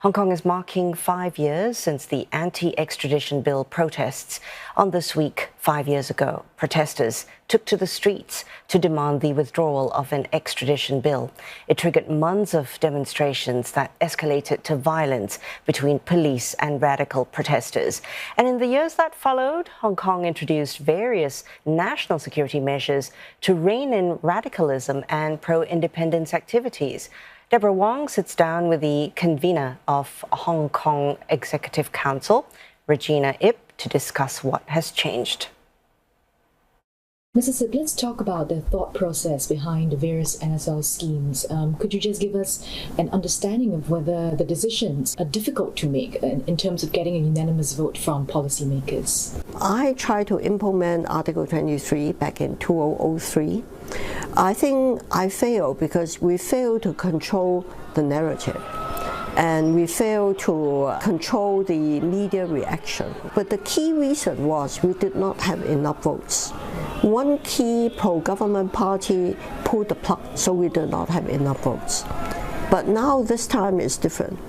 Hong Kong is marking 5 years since the anti-extradition bill protests. On this week, 5 years ago, protesters took to the streets to demand the withdrawal of an extradition bill. It triggered months of demonstrations that escalated to violence between police and radical protesters. And in the years that followed, Hong Kong introduced various national security measures to rein in radicalism and pro-independence activities. Deborah Wong sits down with the convener of Hong Kong Executive Council, Regina Ip, to discuss what has changed. Mrs. Ip, let's talk about the thought process behind the various NSL schemes. Could you just give us an understanding of whether the decisions are difficult to make in terms of getting a unanimous vote from policymakers? I tried to implement Article 23 back in 2003. I think I failed because we failed to control the narrative and we failed to control the media reaction. But the key reason was we did not have enough votes. One key pro-government party pulled the plug, so we did not have enough votes. But now this time is different.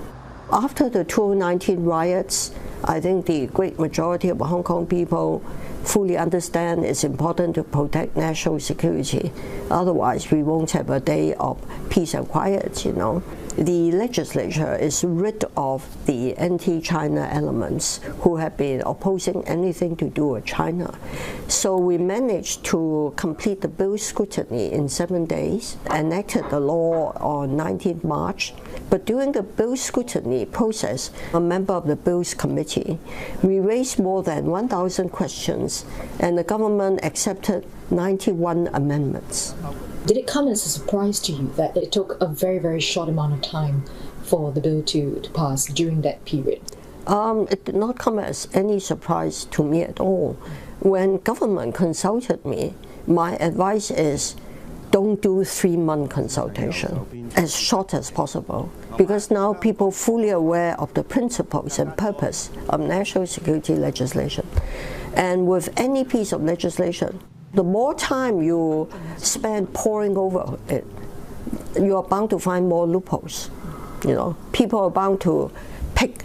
After the 2019 riots, I think the great majority of Hong Kong people fully understand it's important to protect national security. Otherwise, we won't have a day of peace and quiet, you know. The legislature is rid of the anti-China elements who have been opposing anything to do with China. So we managed to complete the bill scrutiny in 7 days, enacted the law on 19th March. But during the bill scrutiny process, a member of the Bills Committee, we raised more than 1,000 questions, and the government accepted 91 amendments. Did it come as a surprise to you that it took a very, very short amount of time for the bill to pass during that period? It did not come as any surprise to me at all. When government consulted me, my advice is don't do 3-month consultation, as short as possible, because now people are fully aware of the principles and purpose of national security legislation. And with any piece of legislation, the more time you spend poring over it, you are bound to find more loopholes. You know, people are bound to pick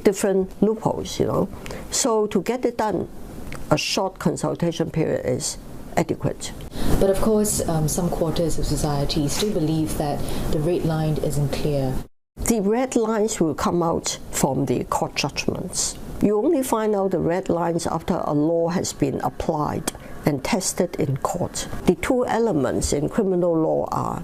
different loopholes. You know, so to get it done, a short consultation period is adequate. But of course, some quarters of society still believe that the red line isn't clear. The red lines will come out from the court judgments. You only find out the red lines after a law has been applied and tested in court. The two elements in criminal law are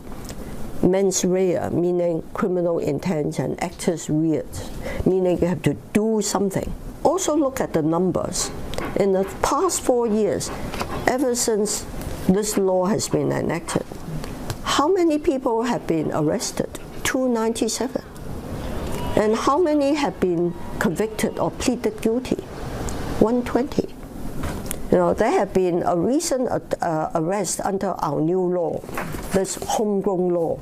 mens rea, meaning criminal intent, and actus reus, meaning you have to do something. Also look at the numbers. In the past 4 years, ever since this law has been enacted, how many people have been arrested? 297. And how many have been convicted or pleaded guilty? 120. You know, there have been a recent arrest under our new law, this homegrown law,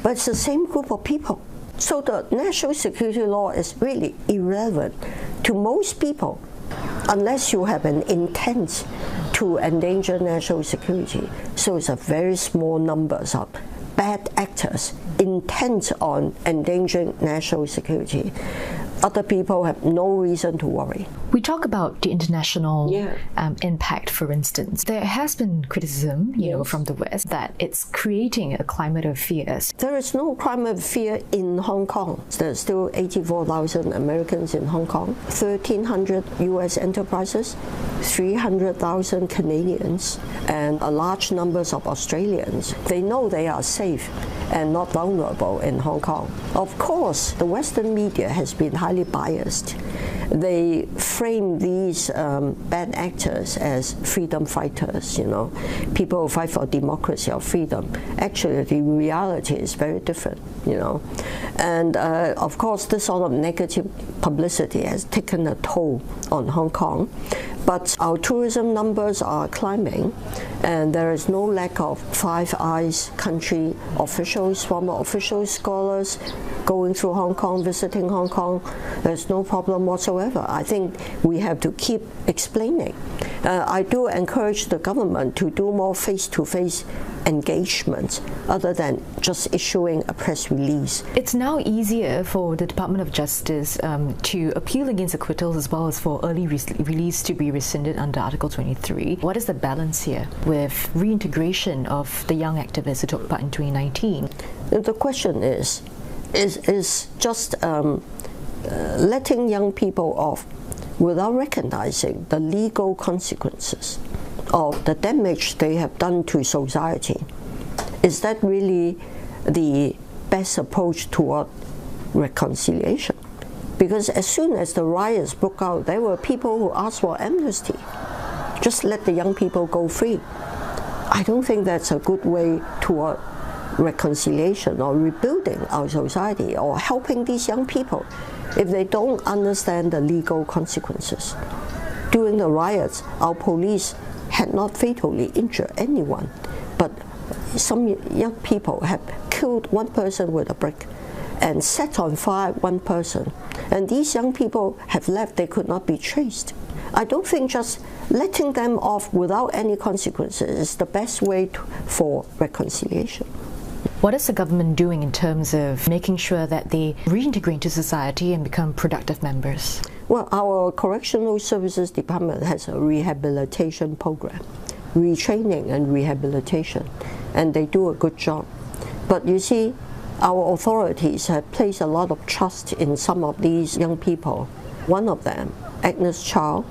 but it's the same group of people. So the national security law is really irrelevant to most people unless you have an intent to endanger national security. So it's a very small numbers of bad actors intent on endangering national security. Other people have no reason to worry. We talk about the international impact, for instance. There has been criticism, you know, from the West that it's creating a climate of fears. There is no climate of fear in Hong Kong. There's still 84,000 Americans in Hong Kong, 1,300 US enterprises, 300,000 Canadians, and a large numbers of Australians. They know they are safe and not vulnerable in Hong Kong. Of course, the Western media has been highly biased. They frame these bad actors as freedom fighters, you know, people who fight for democracy or freedom. Actually, the reality is very different, you know. And of course, this sort of negative publicity has taken a toll on Hong Kong. But our tourism numbers are climbing, and there is no lack of Five Eyes country officials, former officials, scholars going through Hong Kong, visiting Hong Kong. There's no problem whatsoever. I think we have to keep explaining. I do encourage the government to do more face-to-face engagement other than just issuing a press release. It's now easier for the Department of Justice to appeal against acquittals as well as for early release to be rescinded under Article 23. What is the balance here with reintegration of the young activists who took part in 2019? The question is just letting young people off without recognizing the legal consequences of the damage they have done to society. Is that really the best approach toward reconciliation? Because as soon as the riots broke out, there were people who asked for amnesty. Just let the young people go free. I don't think that's a good way toward reconciliation or rebuilding our society or helping these young people if they don't understand the legal consequences. During the riots, our police had not fatally injured anyone, but some young people have killed one person with a brick and set on fire one person. And these young people have left, they could not be traced. I don't think just letting them off without any consequences is the best way for reconciliation. What is the government doing in terms of making sure that they reintegrate into society and become productive members? Well, our Correctional Services Department has a rehabilitation program, retraining and rehabilitation, and they do a good job. But you see, our authorities have placed a lot of trust in some of these young people. One of them, Agnes Chow,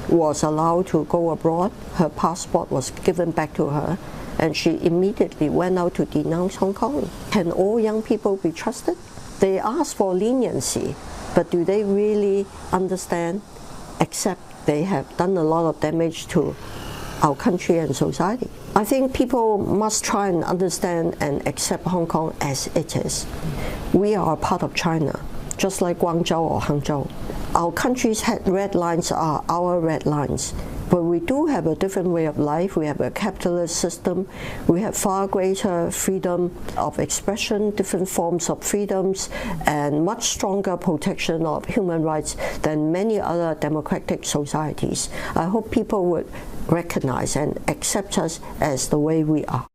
was allowed to go abroad. Her passport was given back to her, and she immediately went out to denounce Hong Kong. Can all young people be trusted? They ask for leniency, but do they really understand, accept they have done a lot of damage to our country and society? I think people must try and understand and accept Hong Kong as it is. We are a part of China, just like Guangzhou or Hangzhou. Our country's red lines are our red lines. But we do have a different way of life. We have a capitalist system. We have far greater freedom of expression, different forms of freedoms, and much stronger protection of human rights than many other democratic societies. I hope people would recognize and accept us as the way we are.